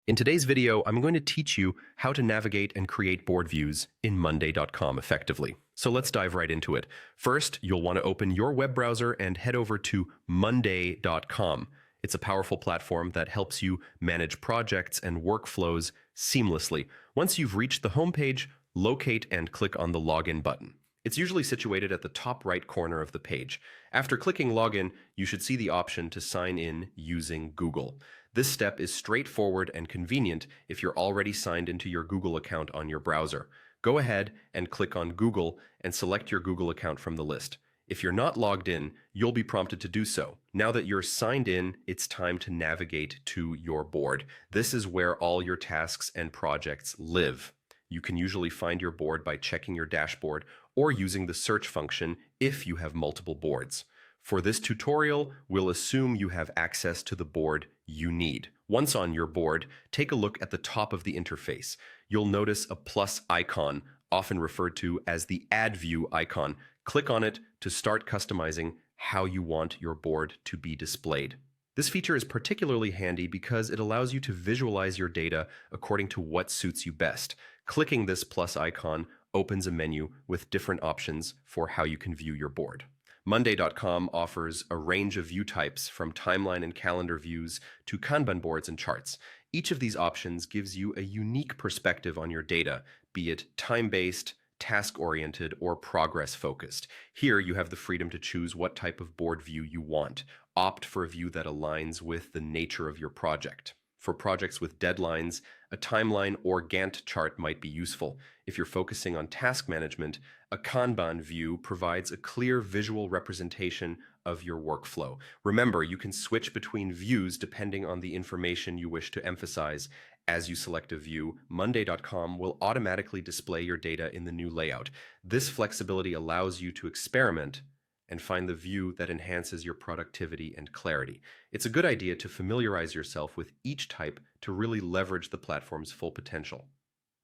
In today's video, I'm going to teach you how to navigate and create board views in Monday.com effectively. So let's dive right into it. First, you'll want to open your web browser and head over to Monday.com. It's a powerful platform that helps you manage projects and workflows seamlessly. Once you've reached the homepage, locate and click on the Login button. It's usually situated at the top right corner of the page. After clicking Login, you should see the option to sign in using Google. This step is straightforward and convenient if you're already signed into your Google account on your browser. Go ahead and click on Google and select your Google account from the list. If you're not logged in, you'll be prompted to do so. Now that you're signed in, it's time to navigate to your board. This is where all your tasks and projects live. You can usually find your board by checking your dashboard or using the search function if you have multiple boards. For this tutorial, we'll assume you have access to the board you need. Once on your board, take a look at the top of the interface. You'll notice a plus icon, often referred to as the Add View icon. Click on it to start customizing how you want your board to be displayed. This feature is particularly handy because it allows you to visualize your data according to what suits you best. Clicking this plus icon opens a menu with different options for how you can view your board. Monday.com offers a range of view types from timeline and calendar views to Kanban boards and charts. Each of these options gives you a unique perspective on your data, be it time-based, task-oriented, or progress-focused. Here, you have the freedom to choose what type of board view you want. Opt for a view that aligns with the nature of your project. For projects with deadlines, a timeline or Gantt chart might be useful. If you're focusing on task management, a Kanban view provides a clear visual representation of your workflow. Remember, you can switch between views depending on the information you wish to emphasize. As you select a view, Monday.com will automatically display your data in the new layout. This flexibility allows you to experiment and find the view that enhances your productivity and clarity. It's a good idea to familiarize yourself with each type to really leverage the platform's full potential.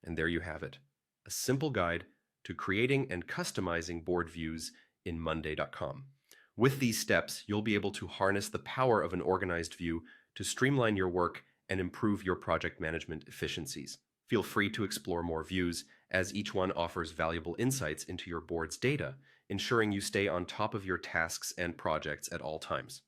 And there you have it, a simple guide to creating and customizing board views in Monday.com. With these steps, you'll be able to harness the power of an organized view to streamline your work and improve your project management efficiencies. Feel free to explore more views, as each one offers valuable insights into your board's data, ensuring you stay on top of your tasks and projects at all times.